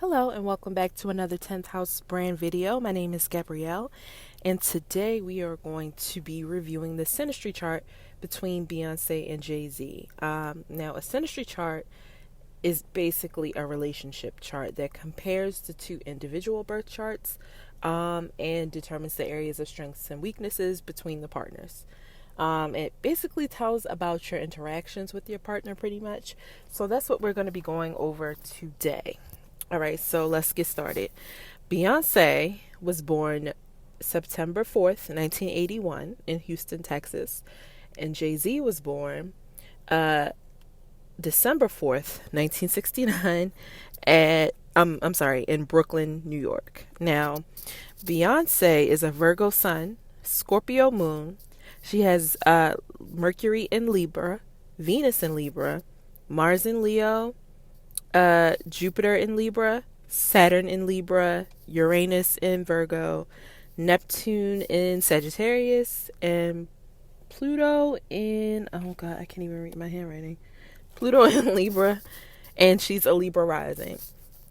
Hello and welcome back to another 10th house brand video. My name is Gabrielle and today we are going to be reviewing the Synastry chart between Beyonce and Jay-Z. Now a Synastry chart is basically a relationship chart that compares the two individual birth charts and determines the areas of strengths and weaknesses between the partners. It basically tells about your interactions with your partner pretty much. So that's what we're going to be going over today. All right, so let's get started. Beyonce was born September 4th, 1981 in Houston, Texas. And Jay-Z was born December 4th, 1969 in Brooklyn, New York. Now, Beyonce is a Virgo sun, Scorpio moon. She has Mercury in Libra, Venus in Libra, Mars in Leo, Jupiter in Libra, Saturn in Libra, Uranus in Virgo, Neptune in Sagittarius, and Pluto in, oh God, I can't even read my handwriting. Pluto in Libra, and she's a Libra rising.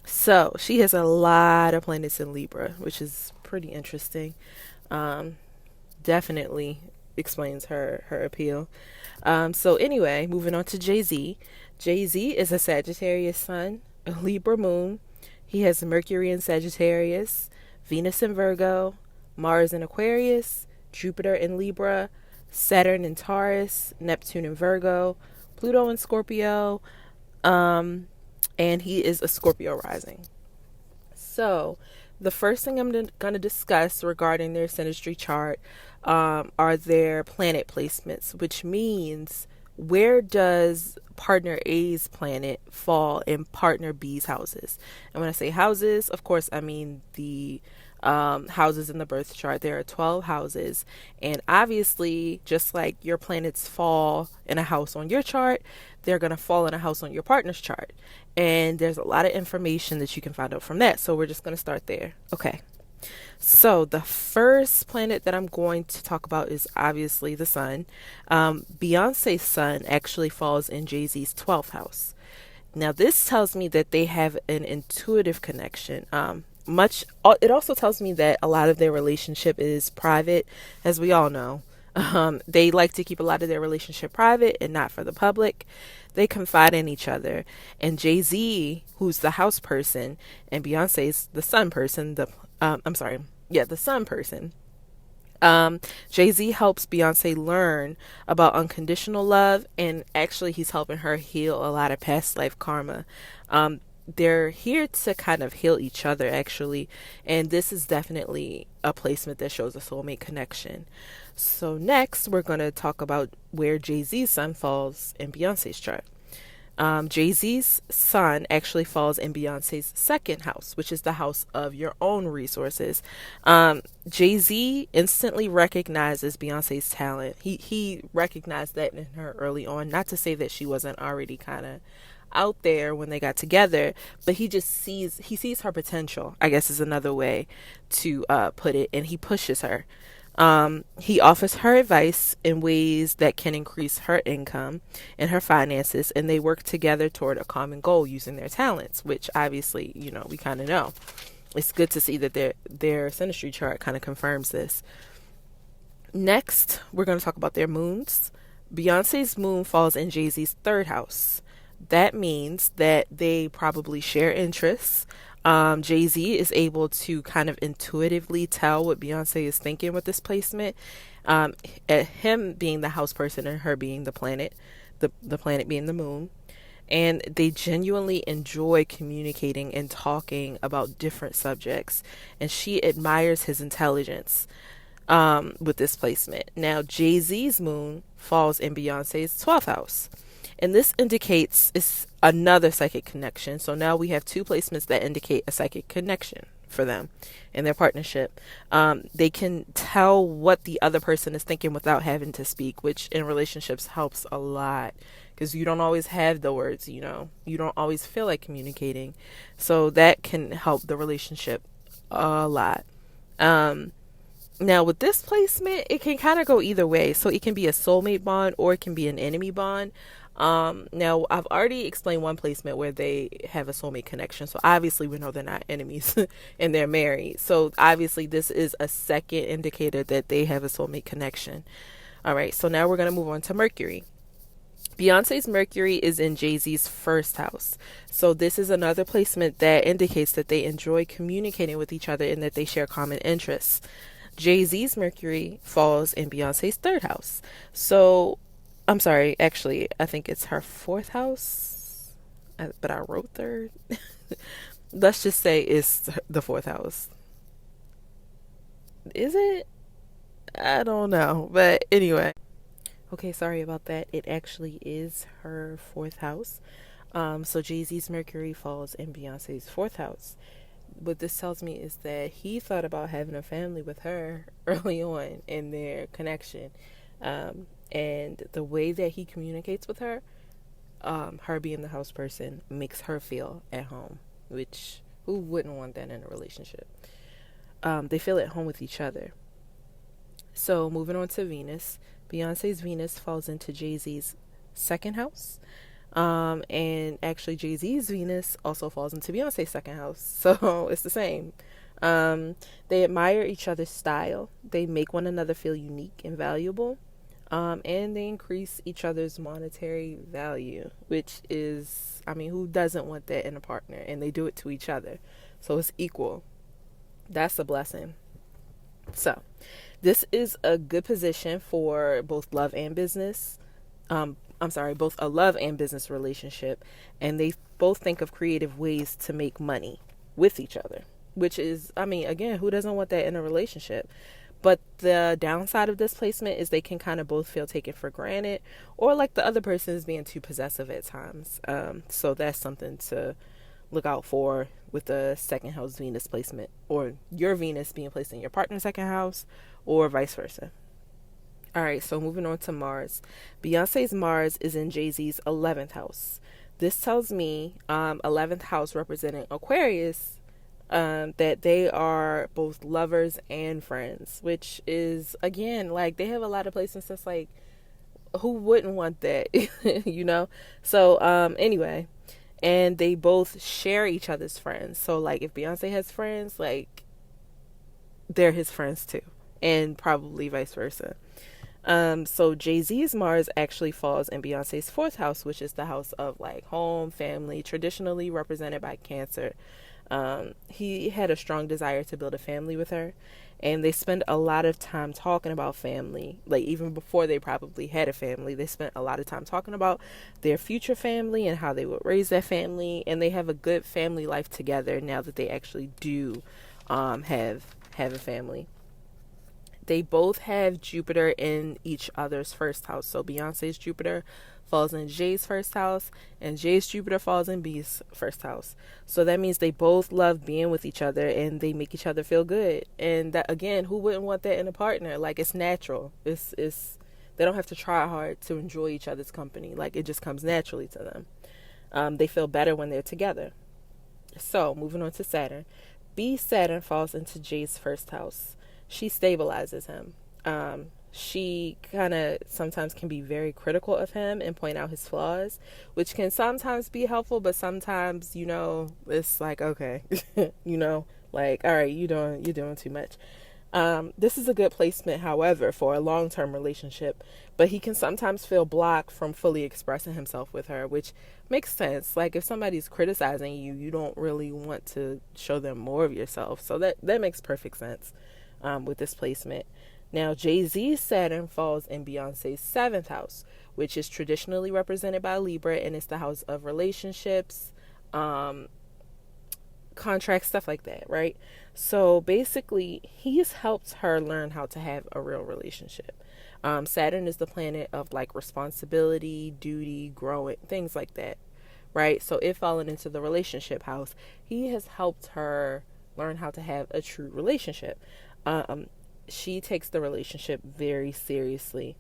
So she has a lot of planets in Libra, which is pretty interesting. Definitely explains her appeal. So anyway, moving on to Jay-Z. Jay-Z is a Sagittarius sun, a Libra moon. He has Mercury in Sagittarius, Venus in Virgo, Mars in Aquarius, Jupiter in Libra, Saturn in Taurus, Neptune in Virgo, Pluto in Scorpio, and he is a Scorpio rising. So the first thing I'm going to discuss regarding their Synastry chart are their planet placements, which means where does partner A's planet fall in partner B's houses? And when I say houses, of course, I mean the houses in the birth chart. There are 12 houses. And obviously, just like your planets fall in a house on your chart, they're going to fall in a house on your partner's chart. And there's a lot of information that you can find out from that. So we're just going to start there. Okay. So the first planet that I'm going to talk about is obviously the sun. Beyonce's sun actually falls in Jay-Z's 12th house. Now this tells me that they have an intuitive connection. It also tells me that a lot of their relationship is private, as we all know. They like to keep a lot of their relationship private and not for the public. They confide in each other. And Jay-Z, who's the house person, and Beyonce's the sun person, the sun person. Jay-Z helps Beyonce learn about unconditional love, and actually he's helping her heal a lot of past life karma. They're here to kind of heal each other, actually, and this is definitely a placement that shows a soulmate connection. So next, we're going to talk about where Jay-Z's sun falls in Beyonce's chart. Jay-Z's sun actually falls in Beyonce's second house, which is the house of your own resources. Jay-Z instantly recognizes Beyonce's talent. He recognized that in her early on. Not to say that she wasn't already kind of out there when they got together, but he sees her potential, I guess is another way to put it, and he pushes her. He offers her advice in ways that can increase her income and her finances, and they work together toward a common goal using their talents, which obviously, we kind of know. It's good to see that their Synastry chart kind of confirms this. Next, we're going to talk about their moons. Beyonce's moon falls in Jay-Z's third house. That means that they probably share interests. Jay-Z is able to kind of intuitively tell what Beyonce is thinking with this placement. Him being the house person and her being the planet, the planet being the moon. And they genuinely enjoy communicating and talking about different subjects. And she admires his intelligence with this placement. Now, Jay-Z's moon falls in Beyonce's 12th house. And this indicates it's another psychic connection. So now we have two placements that indicate a psychic connection for them in their partnership. They can tell what the other person is thinking without having to speak, which in relationships helps a lot because you don't always have the words, you don't always feel like communicating. So that can help the relationship a lot. Now with this placement, it can kind of go either way. So it can be a soulmate bond or it can be an enemy bond. Now I've already explained one placement where they have a soulmate connection. So obviously we know they're not enemies and they're married. So obviously this is a second indicator that they have a soulmate connection. All right. So now we're going to move on to Mercury. Beyonce's Mercury is in Jay-Z's first house. So this is another placement that indicates that they enjoy communicating with each other and that they share common interests. Jay-Z's Mercury falls in Beyonce's third house. So, I'm sorry, actually, I think it's her fourth house, but I wrote third. Let's just say it's the fourth house. Is it? I don't know. But anyway. Okay, sorry about that. It actually is her fourth house. So Jay-Z's Mercury falls in Beyonce's fourth house. What this tells me is that he thought about having a family with her early on in their connection. And the way that he communicates with her, her being the house person, makes her feel at home, which who wouldn't want that in a relationship? They feel at home with each other. So moving on to Venus, Beyonce's Venus falls into Jay-Z's second house. And actually Jay-Z's Venus also falls into Beyonce's second house. So it's the same. They admire each other's style. They make one another feel unique and valuable. And they increase each other's monetary value, which is, I mean, who doesn't want that in a partner? And they do it to each other. So it's equal. That's a blessing. So this is a good position for both love and business. Both a love and business relationship. And they both think of creative ways to make money with each other, which is, I mean, again, who doesn't want that in a relationship? But the downside of this placement is they can kind of both feel taken for granted, or like the other person is being too possessive at times. So that's something to look out for with the second house Venus placement, or your Venus being placed in your partner's second house, or vice versa. All right, so moving on to Mars. Beyonce's Mars is in Jay-Z's 11th house. This tells me 11th house representing Aquarius, that they are both lovers and friends, which is, again, like they have a lot of placements that's like, who wouldn't want that, you know? So anyway, and they both share each other's friends. So like if Beyonce has friends, like they're his friends too, and probably vice versa. So Jay-Z's Mars actually falls in Beyonce's fourth house, which is the house of like home, family, traditionally represented by Cancer. He had a strong desire to build a family with her, and they spend a lot of time talking about family. Like even before they probably had a family, they spent a lot of time talking about their future family and how they would raise that family, and they have a good family life together now that they actually do have a family. They both have Jupiter in each other's first house. So Beyonce's Jupiter falls in Jay's first house, and Jay's Jupiter falls in B's first house. So that means they both love being with each other, and they make each other feel good. And that, again, who wouldn't want that in a partner? Like, it's natural. It's they don't have to try hard to enjoy each other's company. Like, it just comes naturally to them. They feel better when they're together. So moving on to Saturn. B's Saturn falls into Jay's first house. She stabilizes him. She kind of sometimes can be very critical of him and point out his flaws, which can sometimes be helpful, but sometimes, you know, it's like, okay, you know, like, all right, you're doing too much. This is a good placement, however, for a long-term relationship, but he can sometimes feel blocked from fully expressing himself with her, which makes sense. Like if somebody's criticizing you, you don't really want to show them more of yourself. So that makes perfect sense. With this placement. Now, Jay-Z's Saturn falls in Beyonce's 7th house, which is traditionally represented by Libra, and it's the house of relationships, contracts, stuff like that, right? So basically, he's helped her learn how to have a real relationship. Saturn is the planet of like responsibility, duty, growing, things like that, right? So it falling into the relationship house, he has helped her learn how to have a true relationship. She takes the relationship very seriously.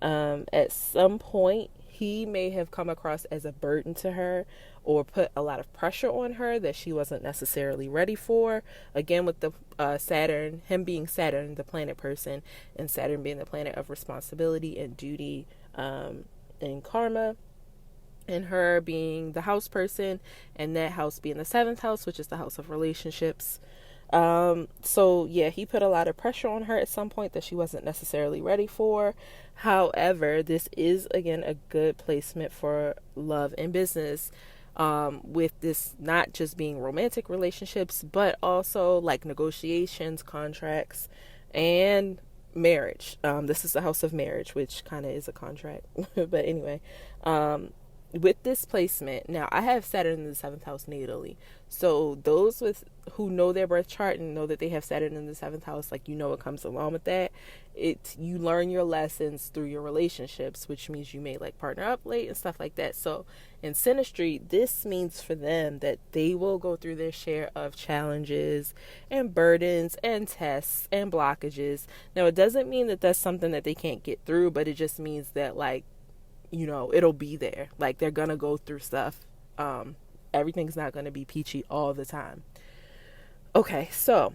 At some point, he may have come across as a burden to her or put a lot of pressure on her that she wasn't necessarily ready for. Again, with the Saturn, him being Saturn, the planet person, and Saturn being the planet of responsibility and duty and karma. and her being the house person, and that house being the seventh house, which is the house of relationships. So yeah, he put a lot of pressure on her at some point that she wasn't necessarily ready for. However, this is again a good placement for love and business. With this not just being romantic relationships, but also like negotiations, contracts, and marriage. This is the house of marriage, which kind of is a contract. But anyway, with this placement, now I have Saturn in the seventh house natally. So those who know their birth chart and know that they have Saturn in the seventh house, like what comes along with that. You learn your lessons through your relationships, which means you may like partner up late and stuff like that. So in Synastry, this means for them that they will go through their share of challenges and burdens and tests and blockages. Now it doesn't mean that that's something that they can't get through, but it just means that like it'll be there. Like they're gonna go through stuff. Everything's not gonna be peachy all the time. Okay, so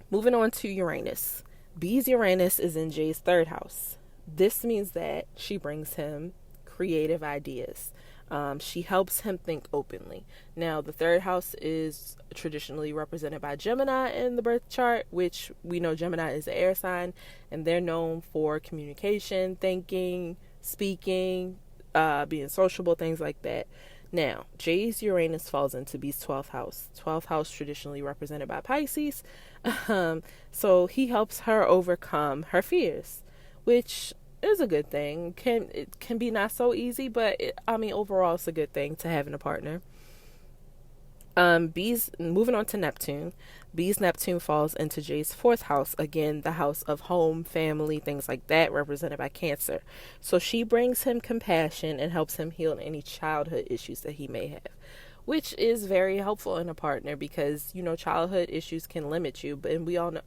moving on to Uranus. B's Uranus is in Jay's third house. This means that she brings him creative ideas. She helps him think openly. Now, the third house is traditionally represented by Gemini in the birth chart, which we know Gemini is an air sign, and they're known for communication, thinking, speaking, being sociable, things like that. Now, Jay's Uranus falls into B's 12th house. 12th house traditionally represented by Pisces. So he helps her overcome her fears, which is a good thing. It can be not so easy, but overall it's a good thing to have in a partner. B's moving on to Neptune. B's Neptune falls into Jay's fourth house, again the house of home, family, things like that, represented by Cancer. So she brings him compassion and helps him heal any childhood issues that he may have, which is very helpful in a partner because childhood issues can limit you. But we all know,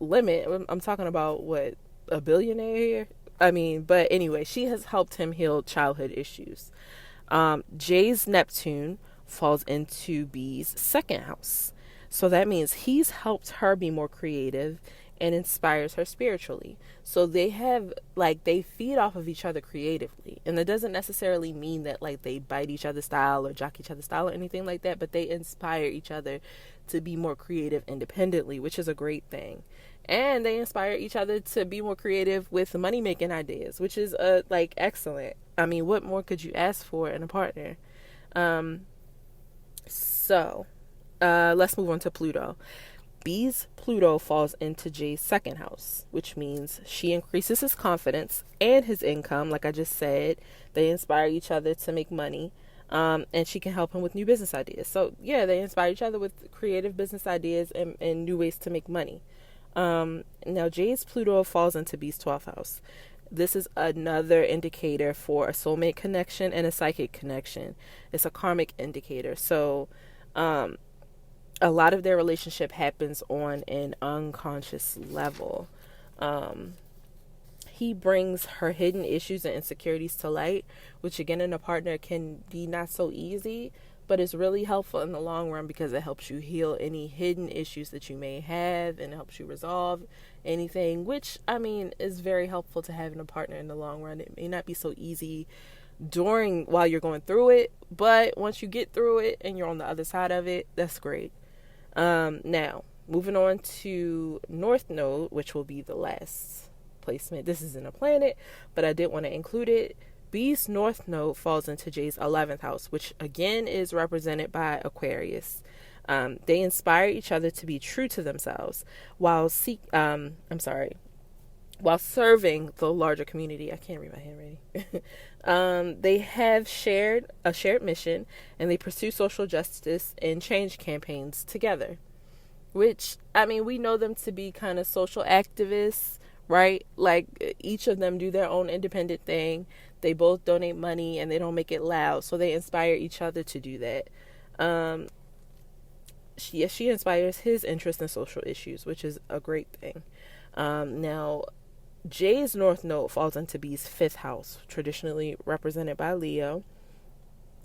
limit. I'm talking about what, a billionaire here. But anyway, she has helped him heal childhood issues. Jay's Neptune falls into B's second house. So that means he's helped her be more creative and inspires her spiritually. So they feed off of each other creatively. And that doesn't necessarily mean that like they bite each other's style or jock each other's style or anything like that, but they inspire each other to be more creative independently, which is a great thing. And they inspire each other to be more creative with money making ideas, which is excellent. What more could you ask for in a partner? So let's move on to Pluto. B's Pluto falls into Jay's second house, which means she increases his confidence and his income. Like I just said, they inspire each other to make money, and she can help him with new business ideas. So yeah, they inspire each other with creative business ideas and new ways to make money. Now Jay's Pluto falls into B's 12th house. This is another indicator for a soulmate connection and a psychic connection. It's a karmic indicator. So a lot of their relationship happens on an unconscious level. He brings her hidden issues and insecurities to light, which again in a partner can be not so easy, but it's really helpful in the long run because it helps you heal any hidden issues that you may have and helps you resolve anything, which is very helpful to have in a partner in the long run. It may not be so easy while you're going through it, but once you get through it and you're on the other side of it, that's great. Now moving on to North Node, which will be the last placement. This isn't a planet, but I did want to include it. B's North Node falls into Jay's 11th house, which again is represented by Aquarius. They inspire each other to be true to themselves while serving the larger community. I can't read my handwriting. They have a shared mission, and they pursue social justice and change campaigns together, which, we know them to be kind of social activists, right? Like each of them do their own independent thing. They both donate money and they don't make it loud. So they inspire each other to do that. She inspires his interest in social issues, which is a great thing. Now, Jay's North Node falls into B's 5th house, traditionally represented by Leo.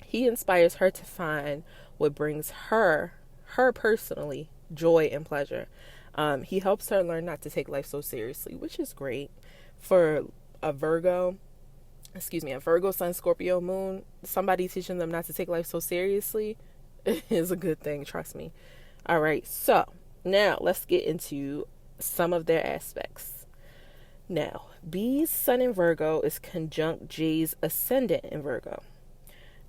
He inspires her to find what brings her personally, joy and pleasure. He helps her learn not to take life so seriously, which is great for a Virgo. excuse me, a Virgo Sun, Scorpio Moon, somebody teaching them not to take life so seriously is a good thing, trust me. All right, so now let's get into some of their aspects. Now, B's Sun in Virgo is conjunct Jay's ascendant in Virgo.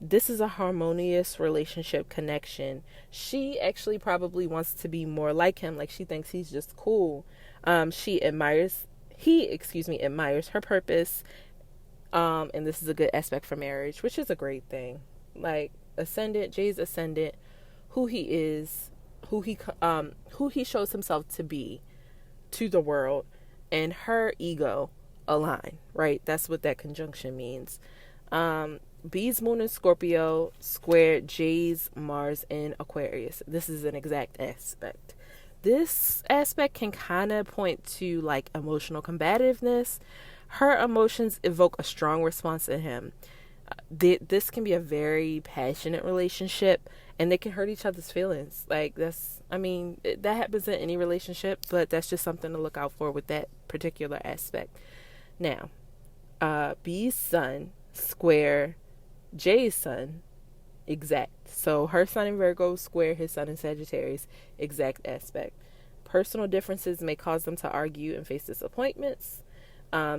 This is a harmonious relationship connection. She actually probably wants to be more like him, like she thinks he's just cool. He admires her purpose, and this is a good aspect for marriage, which is a great thing. Like Jay's ascendant, who he is, who he shows himself to be to the world, and her ego align, right? That's what that conjunction means. B's Moon in Scorpio squared Jay's Mars in Aquarius. This is an exact aspect. This aspect can kind of point to like emotional combativeness. Her emotions evoke a strong response in him. This can be a very passionate relationship, and they can hurt each other's feelings. Like that happens in any relationship, but that's just something to look out for with that particular aspect. Now, B's Sun square Jay's Sun, exact. So her Sun in Virgo square his Sun in Sagittarius, exact aspect. Personal differences may cause them to argue and face disappointments.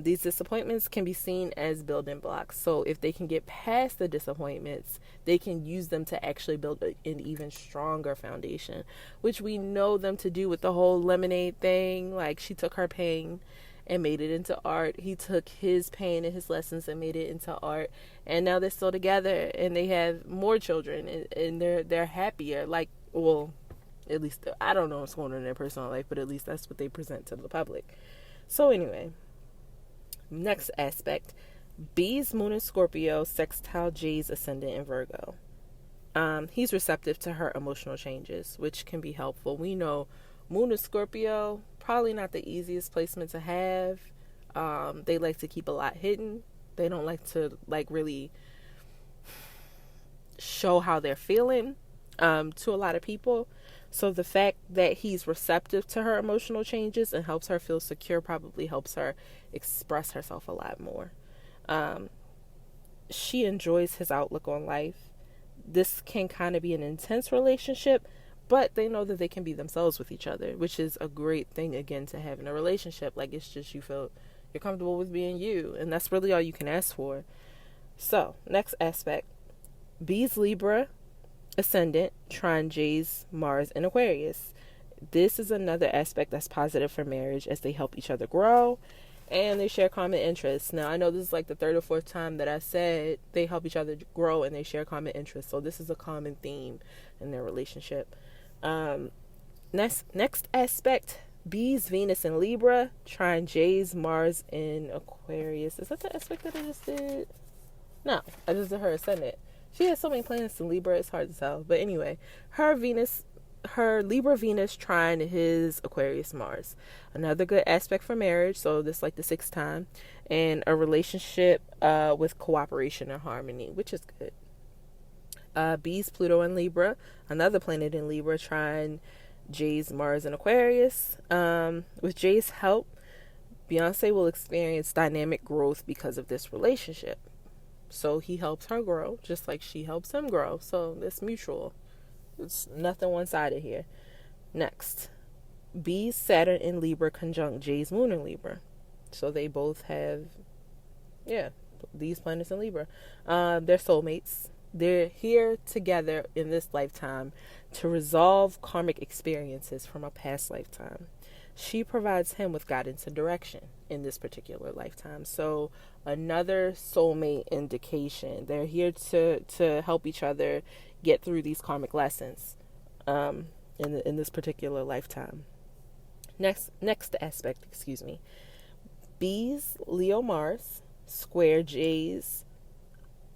These disappointments can be seen as building blocks. So if they can get past the disappointments, they can use them to actually build an even stronger foundation, which we know them to do with the whole lemonade thing. Like, she took her pain and made it into art. He took his pain and his lessons and made it into art. And now they're still together, and they have more children, and they're happier. Like, well, at least I don't know what's going on in their personal life, but at least that's what they present to the public. So anyway, next aspect, B's Moon in Scorpio sextile Jay's ascendant in Virgo. He's receptive to her emotional changes, which can be helpful. We know Moon in Scorpio, probably not the easiest placement to have. They like to keep a lot hidden. They don't like to really show how they're feeling to a lot of people. So the fact that he's receptive to her emotional changes and helps her feel secure probably helps her express herself a lot more. She enjoys his outlook on life. This can kind of be an intense relationship, but they know that they can be themselves with each other, which is a great thing, again, to have in a relationship. Like, it's just you feel you're comfortable with being you, and that's really all you can ask for. So, next aspect, B's Libra ascendant trine Jay's Mars in Aquarius. This is another aspect that's positive for marriage, as they help each other grow and they share common interests. Now, I know this is like the third or fourth time that I said they help each other grow and they share common interests, so this is a common theme in their relationship. Next aspect, B's Venus in Libra trine Jay's Mars in Aquarius. Is that the aspect that I just did? No, I just did her ascendant. She has so many planets in Libra, it's hard to tell. But anyway, her Libra Venus trine his Aquarius Mars. Another good aspect for marriage, so this is like the sixth time, and a relationship with cooperation and harmony, which is good. B's Pluto in Libra, another planet in Libra, trine Jay's Mars in Aquarius. With Jay's help, Beyonce will experience dynamic growth because of this relationship. So he helps her grow, just like she helps him grow. So it's mutual. It's nothing one-sided here. Next, B's Saturn in Libra conjunct Jay's Moon in Libra. So they both have, these planets in Libra. They're soulmates. They're here together in this lifetime to resolve karmic experiences from a past lifetime. She provides him with guidance and direction in this particular lifetime. So another soulmate indication. They're here to help each other get through these karmic lessons in this particular lifetime. Next aspect, B's Leo Mars square Jay's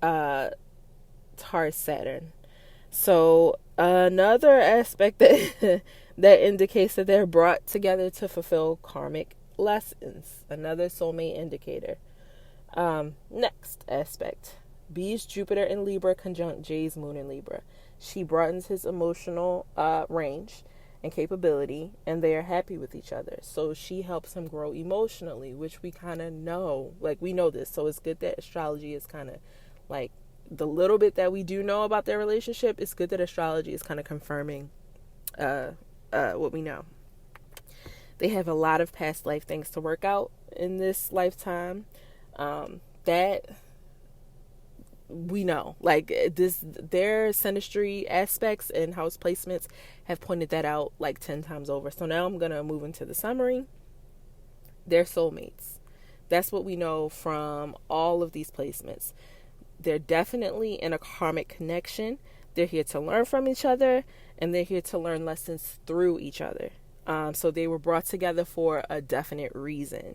Taurus Saturn. So another aspect that indicates that they're brought together to fulfill karmic lessons. Another soulmate indicator. Next aspect, B's Jupiter in Libra conjunct Jay's Moon in Libra. She broadens his emotional range and capability, and they are happy with each other. So she helps him grow emotionally, which we kind of know. Like, we know this. So it's good that astrology is kind of like the little bit that we do know about their relationship. It's good that astrology is kind of confirming what we know. They have a lot of past life things to work out in this lifetime. That we know, like this, their synastry aspects and house placements have pointed that out like 10 times over. So now I'm gonna move into the summary. They're soulmates. That's what we know from all of these placements. They're definitely in a karmic connection. They're here to learn from each other, and they're here to learn lessons through each other. So they were brought together for a definite reason.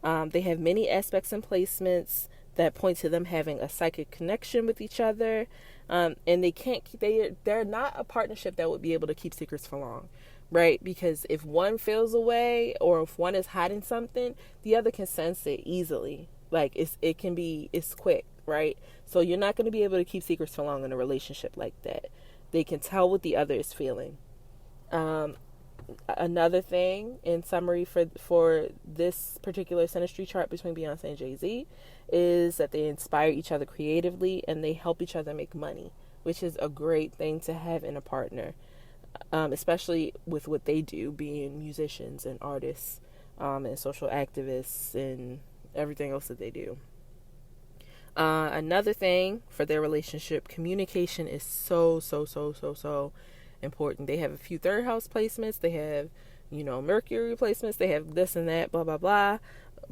They have many aspects and placements that point to them having a psychic connection with each other. And they're not a partnership that would be able to keep secrets for long, right? Because if one feels away or if one is hiding something, the other can sense it easily. Like it's quick, right? So you're not going to be able to keep secrets for long in a relationship like that. They can tell what the other is feeling. Another thing in summary for this particular synastry chart between Beyonce and Jay-Z is that they inspire each other creatively and they help each other make money, which is a great thing to have in a partner, especially with what they do, being musicians and artists, and social activists and everything else that they do. Another thing for their relationship, communication is so important. They have a few third house placements. They have, Mercury placements. They have this and that, blah, blah, blah.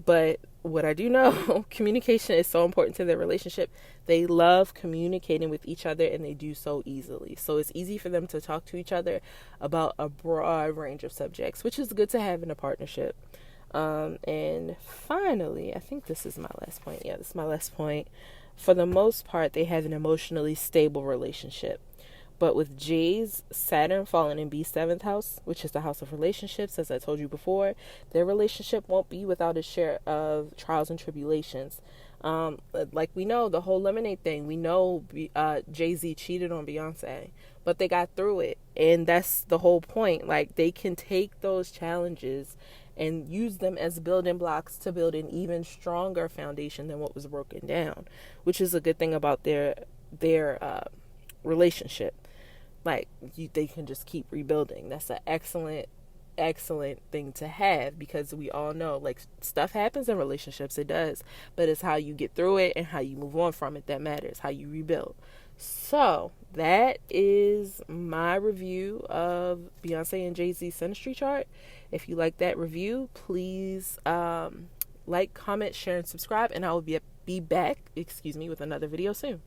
But what I do know, communication is so important to their relationship. They love communicating with each other, and they do so easily. So it's easy for them to talk to each other about a broad range of subjects, which is good to have in a partnership. And finally, I think this is my last point. Yeah, this is my last point. For the most part, they have an emotionally stable relationship. But with Jayz, Saturn falling in B's 7th house, which is the house of relationships, as I told you before, their relationship won't be without its share of trials and tribulations. Like we know, the whole lemonade thing, we know Jay-Z cheated on Beyonce, but they got through it. And that's the whole point. Like, they can take those challenges and use them as building blocks to build an even stronger foundation than what was broken down, which is a good thing about their relationship. Like, they can just keep rebuilding. That's an excellent thing to have, because we all know, like, stuff happens in relationships. It does. But it's how you get through it and how you move on from it that matters, how you rebuild. So that is my review of Beyonce and Jay-Z's synastry chart. If you like that review, please like, comment, share, and subscribe. And I will be back with another video soon.